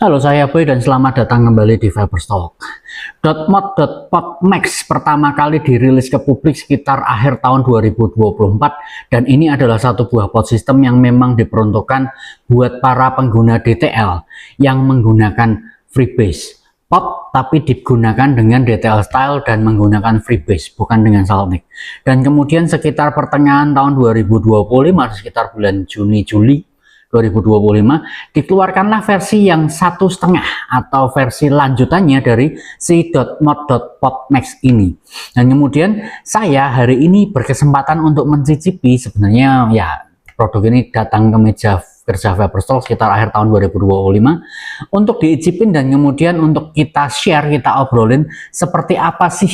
Halo, saya Boy dan selamat datang kembali di Fiberstock. .mod.podmax pertama kali dirilis ke publik sekitar akhir tahun 2024 dan ini adalah satu buah pod system yang memang diperuntukkan buat para pengguna DTL yang menggunakan Freebase pod tapi digunakan dengan DTL style dan menggunakan Freebase bukan dengan Saltnik. Dan kemudian sekitar pertengahan tahun 2025 sekitar bulan Juni-Juli 2025 dikeluarkanlah versi yang 1,5 atau versi lanjutannya dari si .mod.podmax ini. Dan kemudian saya hari ini berkesempatan untuk mencicipi, sebenarnya ya produk ini datang ke meja kerja Fiberstock sekitar akhir tahun 2025 untuk diicipin dan kemudian untuk kita share, kita obrolin seperti apa sih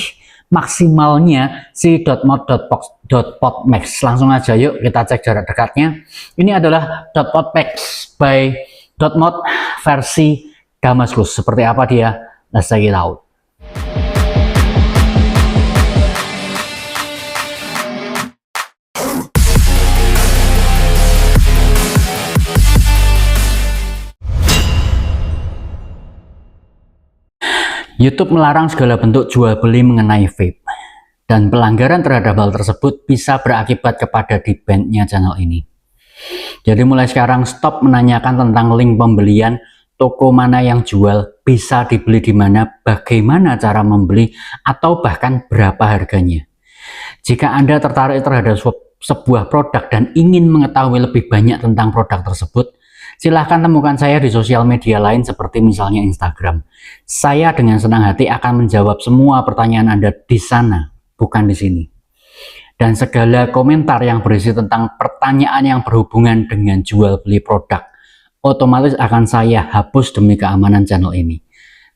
maksimalnya si .mod.podmax. Langsung aja yuk kita cek jarak dekatnya. Ini adalah .podmax by .mod versi Damaskus. Seperti apa dia? Let's check it out. YouTube melarang segala bentuk jual beli mengenai vape, dan pelanggaran terhadap hal tersebut bisa berakibat kepada di-ban-nya channel ini. Jadi mulai sekarang stop menanyakan tentang link pembelian, toko mana yang jual, bisa dibeli di mana, bagaimana cara membeli, atau bahkan berapa harganya. Jika Anda tertarik terhadap sebuah produk dan ingin mengetahui lebih banyak tentang produk tersebut, silahkan temukan saya di sosial media lain seperti misalnya Instagram. Saya dengan senang hati akan menjawab semua pertanyaan Anda di sana, bukan di sini. Dan segala komentar yang berisi tentang pertanyaan yang berhubungan dengan jual beli produk, otomatis akan saya hapus demi keamanan channel ini.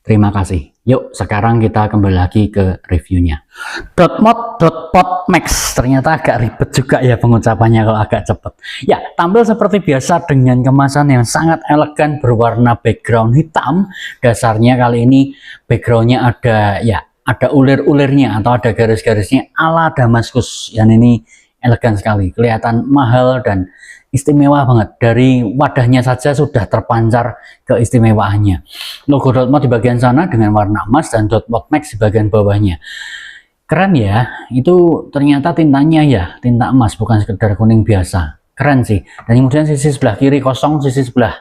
Terima kasih. Yuk sekarang kita kembali lagi ke reviewnya. .mod.podmax ternyata agak ribet juga ya pengucapannya kalau agak cepet. Ya, tampil seperti biasa dengan kemasan yang sangat elegan berwarna background hitam. Dasarnya kali ini backgroundnya ada ulir-ulirnya atau ada garis-garisnya ala Damaskus. Yang ini elegan sekali, kelihatan mahal dan istimewa banget. Dari wadahnya saja sudah terpancar keistimewaannya. Logo .mod di bagian sana dengan warna emas dan .podmax di bagian bawahnya. Keren ya, itu ternyata tintanya ya tinta emas, bukan sekedar kuning biasa. Keren sih. Dan kemudian sisi sebelah kiri kosong, sisi sebelah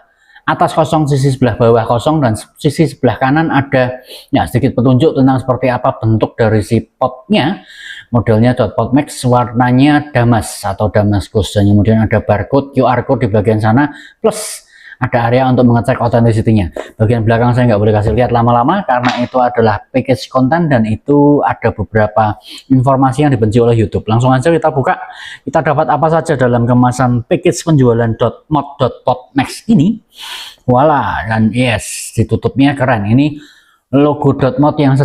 atas kosong, sisi sebelah bawah kosong, dan sisi sebelah kanan ada ya sedikit petunjuk tentang seperti apa bentuk dari si potnya. Modelnya .podmax, warnanya damas atau Damaskus, dan kemudian ada barcode QR code di bagian sana, plus ada area untuk mengecek authenticity-nya. Bagian belakang saya nggak boleh kasih lihat lama-lama karena itu adalah package konten dan itu ada beberapa informasi yang dibenci oleh YouTube. Langsung aja kita buka, kita dapat apa saja dalam kemasan package penjualan .mod.podmax ini. Voila, dan yes, ditutupnya keren. Ini logo .mod yang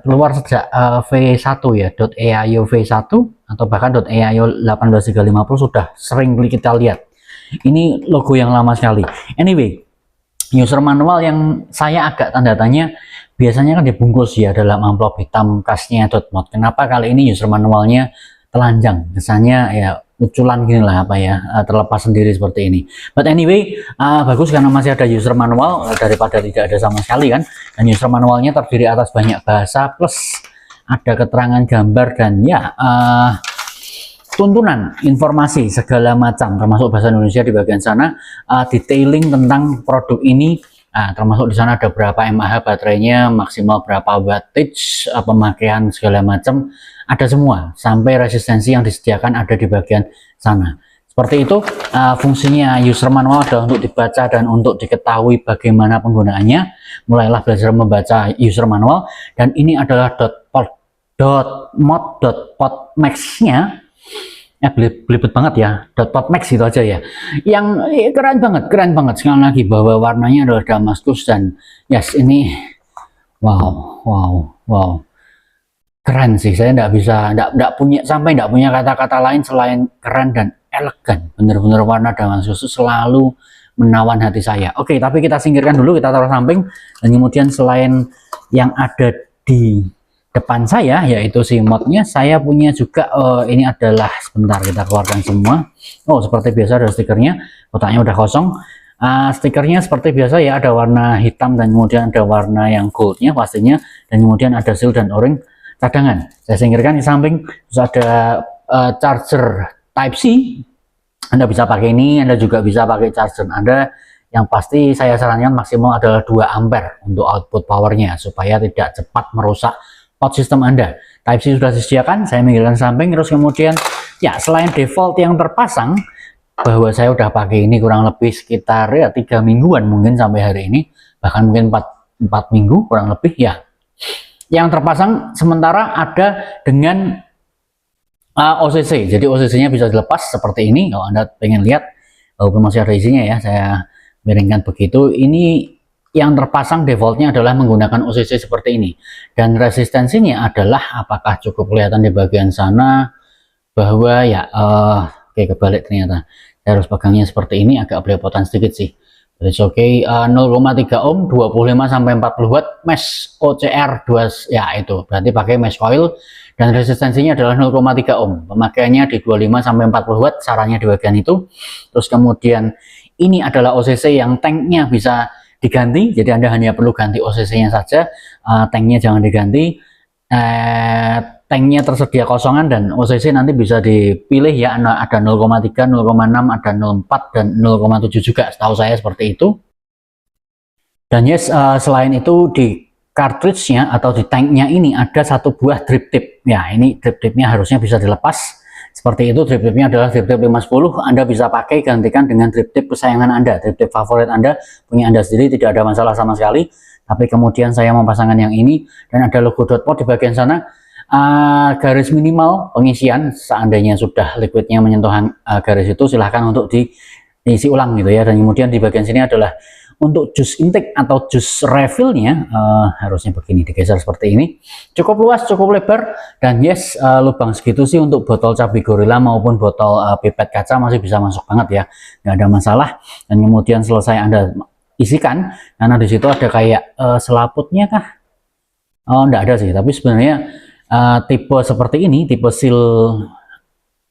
keluar sejak V1 ya, .eayo V1 atau bahkan .eayo 18350 sudah sering kita lihat. Ini logo yang lama sekali. Anyway, user manual yang saya agak tanda tanya, biasanya kan dibungkus ya dalam amplop hitam khasnya .mod. Kenapa kali ini user manualnya telanjang? Kesannya ya uculan gini lah apa ya, terlepas sendiri seperti ini. But anyway, bagus karena masih ada user manual daripada tidak ada sama sekali kan. Dan user manualnya terdiri atas banyak bahasa plus ada keterangan gambar dan ya tuntunan informasi segala macam termasuk bahasa Indonesia di bagian sana, detailing tentang produk ini. Termasuk di sana ada berapa mAh baterainya, maksimal berapa wattage, pemakaian segala macam, ada semua sampai resistensi yang disediakan ada di bagian sana. Seperti itu fungsinya user manual adalah untuk dibaca dan untuk diketahui bagaimana penggunaannya. Mulailah belajar membaca user manual, dan ini adalah .mod.podmax-nya. Belibet banget ya, .podmax itu aja ya, yang keren banget sekali lagi bahwa warnanya adalah Damaskus dan yes, ini wow keren sih. Saya nggak punya kata-kata lain selain keren dan elegan. Bener-bener warna Damaskus itu selalu menawan hati saya. Oke, tapi kita singkirkan dulu, kita taruh samping, dan kemudian selain yang ada di depan saya yaitu si modnya, saya punya juga ini adalah, sebentar kita keluarkan semua. Oh, seperti biasa ada stikernya, kotaknya udah kosong. Stikernya seperti biasa ya, ada warna hitam dan kemudian ada warna yang goldnya pastinya, dan kemudian ada seal dan o-ring cadangan. Saya singkirkan di samping. Terus ada charger Type C. Anda bisa pakai ini, Anda juga bisa pakai charger Anda. Yang pasti saya sarankan maksimal adalah 2 ampere untuk output powernya supaya tidak cepat merusak out system Anda. Type C sudah disediakan, saya minggirkan samping. Terus kemudian ya, selain default yang terpasang, bahwa saya udah pakai ini kurang lebih sekitar ya 3 mingguan mungkin sampai hari ini, bahkan mungkin 4 minggu kurang lebih ya. Yang terpasang sementara ada dengan OCC, jadi OCC-nya bisa dilepas seperti ini. Kalau Anda pengen lihat, walaupun masih ada isinya ya, saya miringkan begitu. Ini yang terpasang defaultnya adalah menggunakan OCC seperti ini, dan resistensinya adalah, apakah cukup kelihatan di bagian sana bahwa ya oke, kebalik ternyata. Saya harus pegangnya seperti ini, agak belepotan sedikit sih. Oke, 0,3 ohm, 25 sampai 40 watt, mesh OCR 2 ya, itu berarti pakai mesh coil, dan resistensinya adalah 0,3 ohm. Pemakaiannya di 25 sampai 40 watt, sarannya di bagian itu. Terus kemudian ini adalah OCC yang tanknya bisa diganti, jadi Anda hanya perlu ganti OCC-nya saja, tanknya jangan diganti. Tanknya tersedia kosongan dan OCC nanti bisa dipilih ya, ada 0,3, 0,6, ada 0,4 dan 0,7 juga, setahu saya seperti itu. Dan yes, selain itu di cartridge-nya atau di tanknya ini ada satu buah drip tip. Ya, ini drip tipnya harusnya bisa dilepas seperti itu. Drip tipnya adalah drip tip 510. Anda bisa pakai, gantikan dengan drip tip kesayangan Anda, drip tip favorit Anda, punya Anda sendiri, tidak ada masalah sama sekali. Tapi kemudian saya memasangkan yang ini, dan ada logo dot pot di bagian sana. Garis minimal pengisian, seandainya sudah liquidnya menyentuh garis itu, silahkan untuk diisi ulang gitu ya. Dan kemudian di bagian sini adalah untuk jus intake atau jus refillnya, harusnya begini, digeser seperti ini. Cukup luas, cukup lebar, dan yes, lubang segitu sih untuk botol cabai gorilla maupun botol pipet kaca masih bisa masuk banget ya, nggak ada masalah. Dan kemudian selesai Anda isikan, karena di situ ada kayak selaputnya kah? Oh, enggak ada sih, tapi sebenarnya tipe seperti ini, tipe seal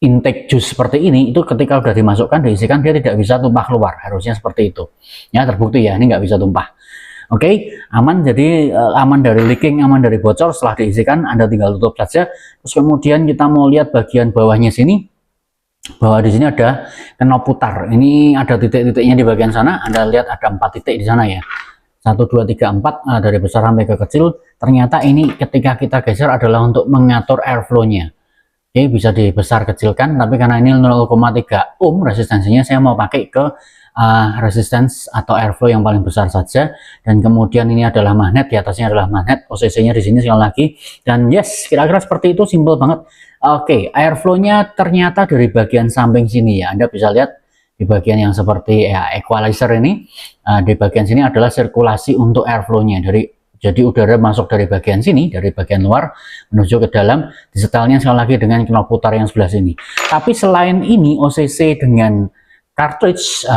intake jus seperti ini, itu ketika udah dimasukkan, diisikan, dia tidak bisa tumpah keluar, harusnya seperti itu ya. Terbukti ya, ini nggak bisa tumpah. Oke, aman. Jadi aman dari leaking, aman dari bocor. Setelah diisikan, Anda tinggal tutup saja. Terus kemudian kita mau lihat bagian bawahnya sini, bahwa di sini ada knop putar. Ini ada titik-titiknya di bagian sana. Anda lihat ada 4 titik di sana ya. 1, 2, 3, 4 dari besar sampai ke kecil. Ternyata ini ketika kita geser adalah untuk mengatur airflow-nya. Oke, bisa dibesar kecilkan, tapi karena ini 0,3 ohm resistensinya, saya mau pakai ke resistance atau airflow yang paling besar saja. Dan kemudian ini adalah magnet, di atasnya adalah magnet, OCC-nya di sini sekali lagi. Dan yes, kira-kira seperti itu, simple banget. Oke, airflow-nya ternyata dari bagian samping sini ya. Anda bisa lihat di bagian yang seperti ya, equalizer ini, di bagian sini adalah sirkulasi untuk airflow-nya. Jadi udara masuk dari bagian sini, dari bagian luar menuju ke dalam, disetelnya sekali lagi dengan knop putar yang sebelah sini. Tapi selain ini, OCC dengan cartridge,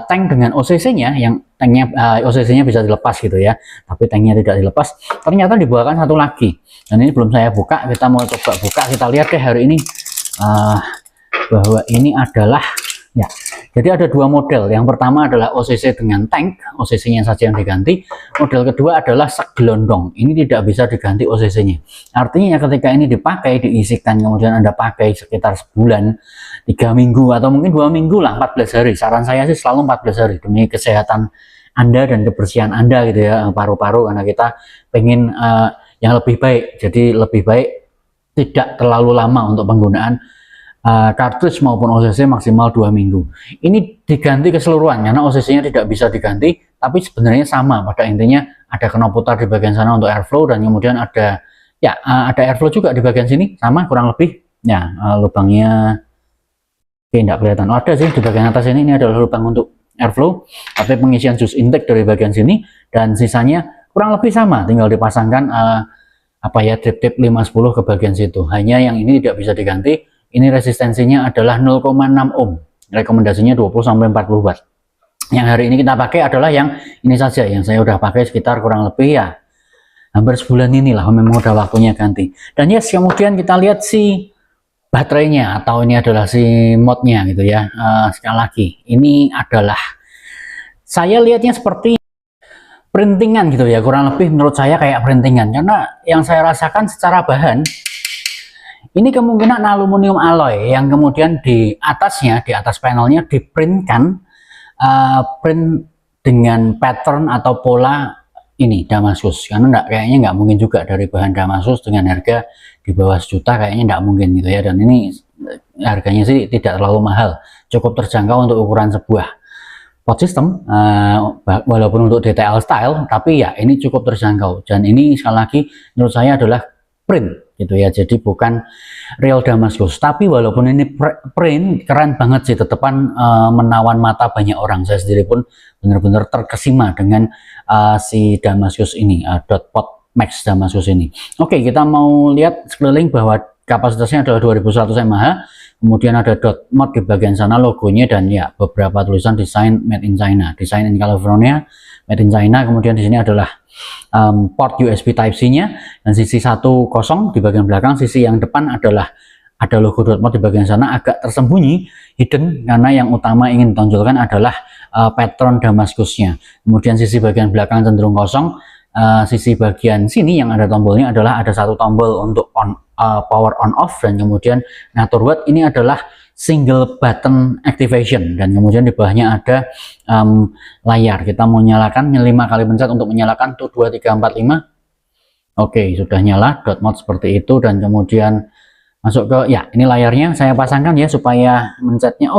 tank dengan OCC-nya, yang tanknya OCC-nya bisa dilepas gitu ya, tapi tanknya tidak dilepas. Ternyata dibawakan satu lagi, dan ini belum saya buka. Kita mau coba buka, kita lihat deh hari ini bahwa ini adalah ya. Jadi ada 2 model. Yang pertama adalah OCC dengan tank, OCC-nya saja yang diganti. Model kedua adalah segelondong. Ini tidak bisa diganti OCC-nya. Artinya ketika ini dipakai, diisikan, kemudian Anda pakai sekitar sebulan, 3 minggu, atau mungkin 2 minggu lah, 14 hari. Saran saya sih selalu 14 hari demi kesehatan Anda dan kebersihan Anda gitu ya, paru-paru, karena kita pengen yang lebih baik. Jadi lebih baik tidak terlalu lama untuk penggunaan cartridge maupun OCC, maksimal 2 minggu. Ini diganti keseluruhan karena OCC-nya tidak bisa diganti, tapi sebenarnya sama pada intinya. Ada knop putar di bagian sana untuk airflow, dan kemudian ada ya ada airflow juga di bagian sini, sama kurang lebih ya. Lubangnya tidak kelihatan. Oh, ada sih di bagian atas ini adalah lubang untuk airflow, tapi pengisian jus intake dari bagian sini, dan sisanya kurang lebih sama, tinggal dipasangkan drip tip 510 ke bagian situ. Hanya yang ini tidak bisa diganti. Ini resistensinya adalah 0,6 ohm. Rekomendasinya 20-40 watt. Yang hari ini kita pakai adalah yang ini saja, yang saya udah pakai sekitar kurang lebih ya hampir sebulan inilah, memang udah waktunya ganti. Dan yes, kemudian kita lihat si baterainya, atau ini adalah si modnya gitu ya. Sekali lagi, ini adalah saya lihatnya seperti printingan gitu ya, kurang lebih menurut saya kayak printingan, karena yang saya rasakan secara bahan ini kemungkinan aluminium alloy yang kemudian di atasnya, di atas panelnya diprintkan print dengan pattern atau pola ini Damaskus, karena kayaknya nggak mungkin juga dari bahan Damaskus dengan harga di bawah sejuta, kayaknya nggak mungkin gitu ya. Dan ini harganya sih tidak terlalu mahal, cukup terjangkau untuk ukuran sebuah pot system, walaupun untuk detail style, tapi ya ini cukup terjangkau. Dan ini sekali lagi menurut saya adalah print gitu ya, jadi bukan real Damaskus. Tapi walaupun ini print, keren banget sih, tetepan menawan mata banyak orang. Saya sendiri pun benar-benar terkesima dengan si Damaskus ini, dot pot max Damaskus ini. Oke, kita mau lihat sekeliling bahwa kapasitasnya adalah 2100 mAh, kemudian ada dot mod di bagian sana, logonya, dan ya beberapa tulisan desain made in China, desain in California, made in China. Kemudian di sini adalah port USB Type-C-nya, dan sisi satu kosong di bagian belakang. Sisi yang depan adalah ada logo dot mod di bagian sana, agak tersembunyi, hidden, karena yang utama ingin ditonjolkan adalah pattern Damaskusnya. Kemudian sisi bagian belakang cenderung kosong. Sisi bagian sini yang ada tombolnya adalah ada satu tombol untuk power on off, dan kemudian ngatur watt. Ini adalah single button activation, dan kemudian di bawahnya ada layar. Kita mau nyalakan 5 kali pencet untuk menyalakan, tuh 2 3 4 5. Oke, sudah nyala dot mod seperti itu. Dan kemudian masuk ke, ya ini layarnya saya pasangkan ya supaya mencetnya,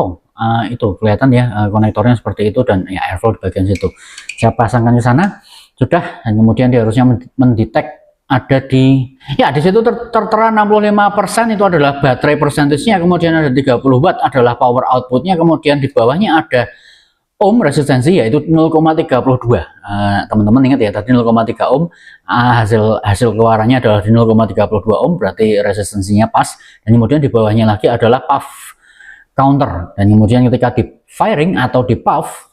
itu kelihatan ya, konektornya seperti itu, dan ya airflow di bagian situ saya pasangkan di sana sudah. Dan kemudian dia harusnya mendetek ada di, ya di situ tertera 65% itu adalah baterai persentasenya, kemudian ada 30 watt adalah power outputnya, kemudian di bawahnya ada ohm resistensi yaitu 0,32. Teman-teman ingat ya, tadi 0,3 ohm, hasil keluarannya adalah di 0,32 ohm, berarti resistensinya pas. Dan kemudian di bawahnya lagi adalah puff counter, dan kemudian ketika di firing atau di puff,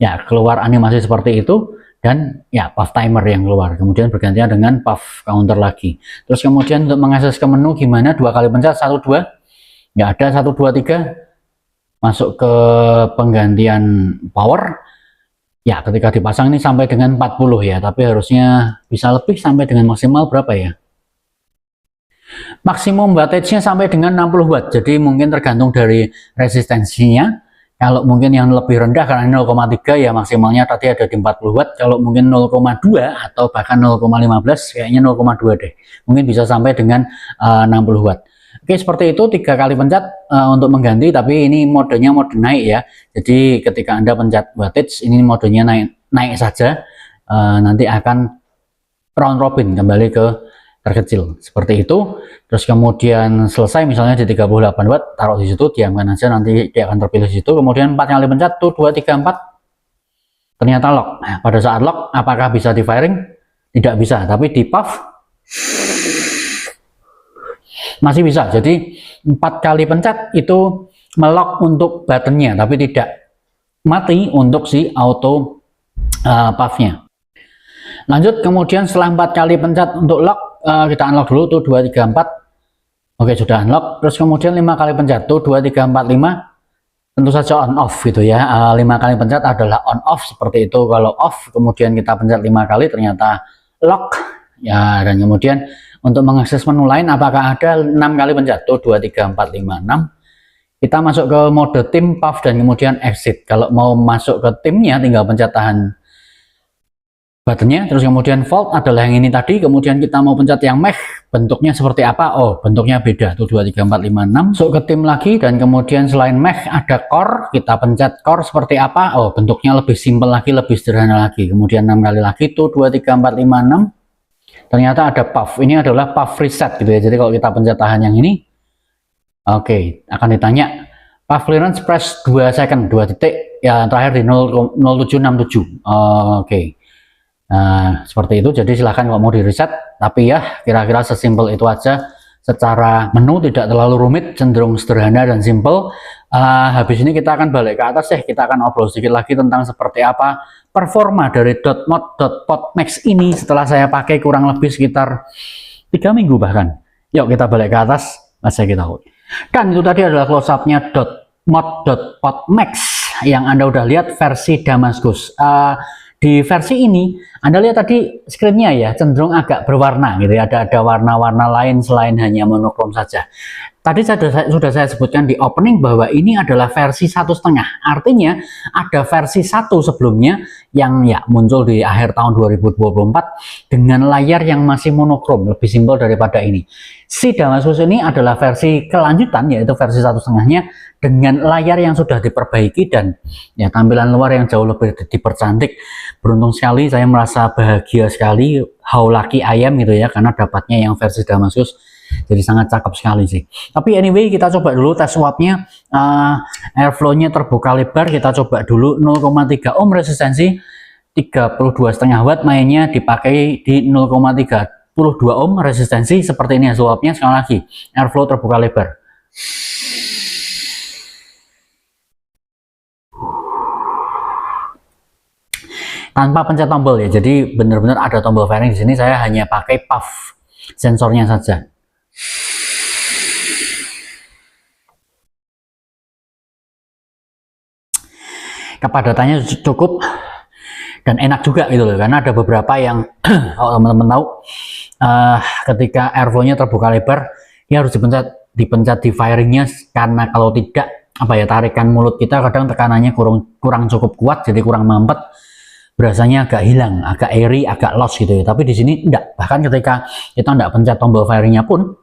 ya keluar animasi seperti itu, dan ya puff timer yang keluar, kemudian bergantian dengan puff counter lagi. Terus kemudian untuk mengakses ke menu gimana, 2 kali pencet, 1 2, ya ada 1 2 3, masuk ke penggantian power. Ya ketika dipasang ini sampai dengan 40 ya, tapi harusnya bisa lebih, sampai dengan maksimal berapa ya, maksimum wattage-nya sampai dengan 60 watt. Jadi mungkin tergantung dari resistensinya. Kalau mungkin yang lebih rendah karena 0,3 ya maksimalnya tadi ada di 40 watt. Kalau mungkin 0,2 atau bahkan 0,15, kayaknya 0,2 deh, mungkin bisa sampai dengan 60 watt. Oke, seperti itu, 3 kali pencet untuk mengganti, tapi ini modenya mode naik ya. Jadi ketika Anda pencet wattage, ini modenya naik saja, nanti akan round robin kembali ke terkecil seperti itu. Terus kemudian selesai misalnya di 38 watt, taruh di situ, diamkan aja, nanti dia akan terpilih di situ. Kemudian 4 kali pencet, tuh 2 3 4, ternyata lock. Nah, pada saat lock apakah bisa di firing? Tidak bisa, tapi di puff masih bisa. Jadi 4 kali pencet itu melock untuk buttonnya, tapi tidak mati untuk si auto puffnya. Lanjut, kemudian setelah 4 kali pencet untuk lock, kita unlock dulu, tuh 2 3 4. Oke, sudah unlock. Terus kemudian 5 kali pencet, tuh 2 3 4 5, tentu saja on off gitu ya. 5 kali pencet adalah on off seperti itu. Kalau off kemudian kita pencet 5 kali ternyata lock ya. Dan kemudian untuk mengakses menu lain apakah ada, 6 kali pencet, tuh 2 3 4 5 6. Kita masuk ke mode tim, puff, dan kemudian exit. Kalau mau masuk ke timnya tinggal pencet tahan buttonnya. Terus kemudian volt adalah yang ini tadi, kemudian kita mau pencet yang mech, bentuknya seperti apa, bentuknya beda, tuh 2 3 4 5 6. Masuk ke tim lagi, dan kemudian selain mech ada core, kita pencet core seperti apa, bentuknya lebih simpel lagi, lebih sederhana lagi. Kemudian 6 kali lagi, tuh 2 3 4 5 6, ternyata ada puff. Ini adalah puff reset gitu ya. Jadi kalau kita pencet tahan yang ini, oke, akan ditanya puff clearance press 2 second, 2 detik ya, terakhir di 0767. Oke. Nah, seperti itu. Jadi silahkan kalau mau di reset, tapi ya kira-kira sesimpel itu aja. Secara menu tidak terlalu rumit, cenderung sederhana dan simple. Habis ini kita akan balik ke atas ya, kita akan obrol sedikit lagi tentang seperti apa performa dari dot mod dot pot max ini setelah saya pakai kurang lebih sekitar 3 minggu bahkan. Yuk kita balik ke atas, Saya tahu. Dan itu tadi adalah close up-nya mod.pod max yang Anda udah lihat versi Damascus. Di versi ini Anda lihat tadi screen-nya ya cenderung agak berwarna gitu ya, ada warna-warna lain selain hanya monokrom saja. Tadi sudah saya sebutkan di opening bahwa ini adalah versi 1,5. Artinya ada versi 1 sebelumnya yang ya muncul di akhir tahun 2024 dengan layar yang masih monokrom, lebih simpel daripada ini. Si Damascus ini adalah versi kelanjutan, yaitu versi 1,5-nya dengan layar yang sudah diperbaiki dan ya tampilan luar yang jauh lebih dipercantik. Beruntung sekali, saya merasa bahagia sekali, how lucky I am gitu ya, karena dapatnya yang versi Damascus. Jadi sangat cakep sekali sih. Tapi anyway, kita coba dulu tes swapnya. Airflow-nya terbuka lebar, kita coba dulu 0,3 ohm resistensi, 32,5 watt mainnya dipakai di 0,32 ohm resistensi seperti ini ya swapnya. Sekali lagi, airflow terbuka lebar. Tanpa pencet tombol ya, jadi benar-benar ada tombol fairing di sini. Saya hanya pakai puff sensornya saja. Kepadatannya cukup dan enak juga gitu loh, karena ada beberapa yang kalau teman-teman tahu ketika airflow-nya terbuka lebar ya harus dipencet di firingnya, karena kalau tidak apa ya, tarikan mulut kita kadang tekanannya kurang cukup kuat, jadi kurang mampet, berasanya agak hilang, agak airy, agak lost gitu ya. Tapi di sini enggak, bahkan ketika kita enggak pencet tombol firingnya pun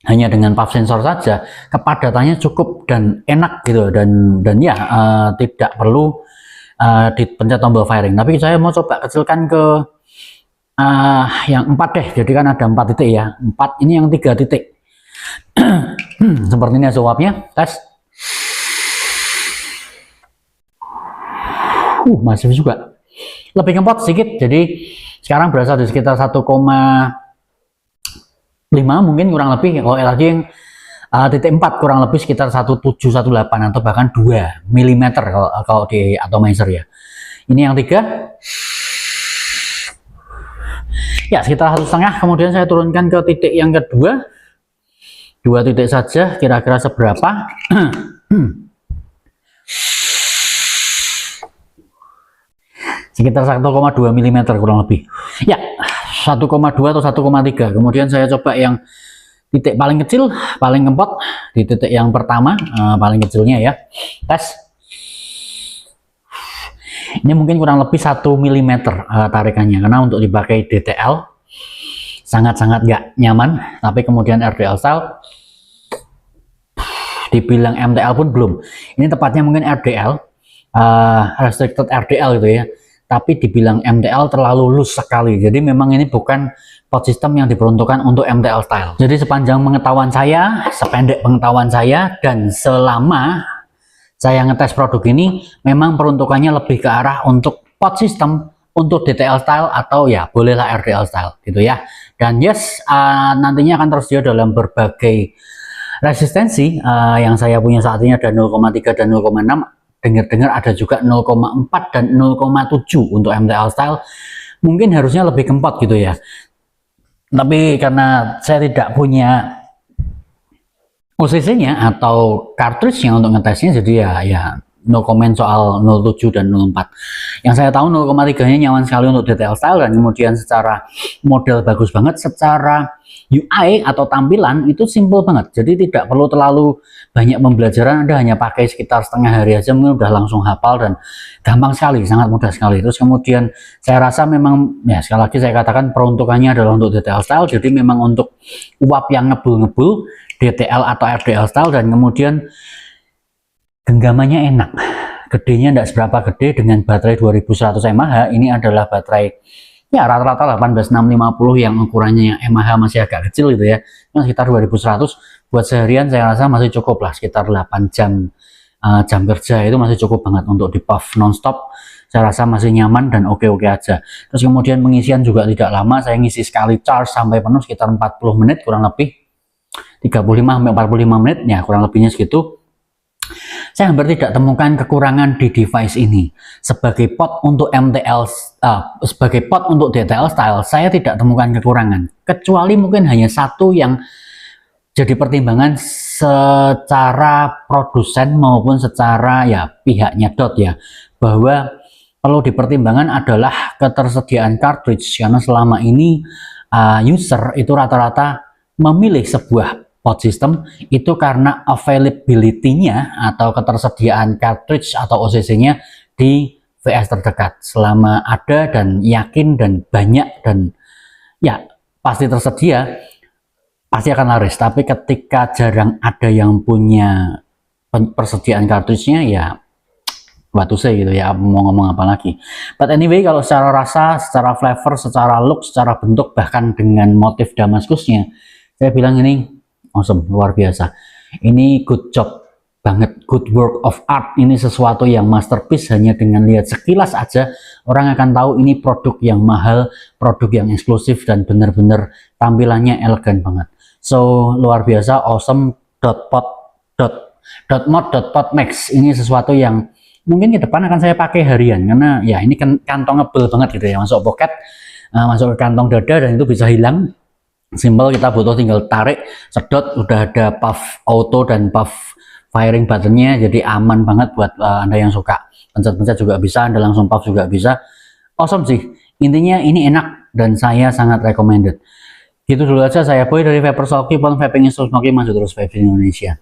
hanya dengan puff sensor saja kepadatannya cukup dan enak gitu, dan ya tidak perlu dipencet tombol firing. Tapi saya mau coba kecilkan ke yang 4 deh, jadi kan ada 4 titik ya, 4 ini yang 3 titik. Seperti ini swapnya, tes. Masif juga, lebih ngempot sedikit, jadi sekarang berasa di sekitar 1,5 mungkin kurang lebih. Kalau tadi yang titik 4 kurang lebih sekitar 1718 atau bahkan 2 mm kalau di atomizer ya. Ini yang 3 ya sekitar 1,5. Kemudian saya turunkan ke titik yang kedua, 2 titik saja, kira-kira seberapa. Sekitar 1,2 mm kurang lebih ya, 1,2 atau 1,3. Kemudian saya coba yang titik paling kecil, paling ngempot di titik yang pertama, paling kecilnya ya, tes. Ini mungkin kurang lebih 1 mm tarikannya, karena untuk dipakai DTL sangat-sangat nggak nyaman. Tapi kemudian RDL style, dibilang MTL pun belum, ini tepatnya mungkin RDL, restricted RDL gitu ya, tapi dibilang MTL terlalu loose sekali. Jadi memang ini bukan pot system yang diperuntukkan untuk MTL style. Jadi sepanjang pengetahuan saya, sependek pengetahuan saya, dan selama saya ngetes produk ini, memang peruntukannya lebih ke arah untuk pot system, untuk DTL style atau ya bolehlah RDL style gitu ya. Dan yes, nantinya akan tersedia dalam berbagai resistensi. Yang saya punya saat ini ada 0,3 dan 0,6. Dengar-dengar ada juga 0,4 dan 0,7 untuk MTL style. Mungkin harusnya lebih kempot gitu ya, tapi karena saya tidak punya OCC-nya atau cartridge-nya untuk ngetesnya, jadi ya no comment soal 07 dan 04. Yang saya tahu 0,3 nya nyaman sekali untuk detail style, dan kemudian secara model bagus banget, secara UI atau tampilan itu simple banget, jadi tidak perlu terlalu banyak pembelajaran. Anda hanya pakai sekitar setengah hari aja mungkin udah langsung hafal, dan gampang sekali, sangat mudah sekali. Terus kemudian saya rasa memang ya sekali lagi saya katakan peruntukannya adalah untuk detail style, jadi memang untuk uap yang ngebul-ngebul DTL atau RDL style, dan kemudian genggamannya enak, gedenya tidak seberapa gede dengan baterai 2100 mAh. Ini adalah baterai ya rata-rata 18650 yang ukurannya mAh masih agak kecil gitu ya, sekitar 2100 buat seharian saya rasa masih cukup lah, sekitar 8 jam jam kerja itu masih cukup banget untuk di puff nonstop. Saya rasa masih nyaman dan oke-oke aja. Terus kemudian pengisian juga tidak lama, saya ngisi sekali charge sampai penuh sekitar 40 menit kurang lebih, 35-45 menit ya kurang lebihnya segitu. Saya hampir tidak temukan kekurangan di device ini. Sebagai pot untuk MTL, sebagai pot untuk DTL style, saya tidak temukan kekurangan. Kecuali mungkin hanya satu yang jadi pertimbangan secara produsen maupun secara ya pihaknya Dot ya, bahwa perlu dipertimbangkan adalah ketersediaan cartridge, karena selama ini user itu rata-rata memilih sebuah pod system itu karena availability-nya atau ketersediaan cartridge atau OCC-nya di VS terdekat. Selama ada dan yakin dan banyak dan ya pasti tersedia, pasti akan laris. Tapi ketika jarang ada yang punya persediaan cartridge-nya, ya batu sih gitu ya, mau ngomong apa lagi. But anyway, kalau secara rasa, secara flavor, secara look, secara bentuk, bahkan dengan motif Damaskusnya, saya bilang ini awesome, luar biasa. Ini good job banget, good work of art. Ini sesuatu yang masterpiece. Hanya dengan lihat sekilas aja orang akan tahu ini produk yang mahal, produk yang eksklusif, dan benar-benar tampilannya elegan banget. So luar biasa, awesome. .mod.pod max ini sesuatu yang mungkin ke depan akan saya pakai harian, karena ya ini kan kantongable banget gitu ya, masuk pocket, masuk ke kantong dada, dan itu bisa hilang. Simple, kita butuh tinggal tarik, sedot, udah ada puff auto dan puff firing buttonnya, jadi aman banget buat Anda yang suka pencet-pencet juga bisa, Anda langsung puff juga bisa. Awesome sih, intinya ini enak dan saya sangat recommended. Gitu dulu aja, saya Boy dari Vaporsoki, Vaping is so smoky, masuk terus vaping Indonesia.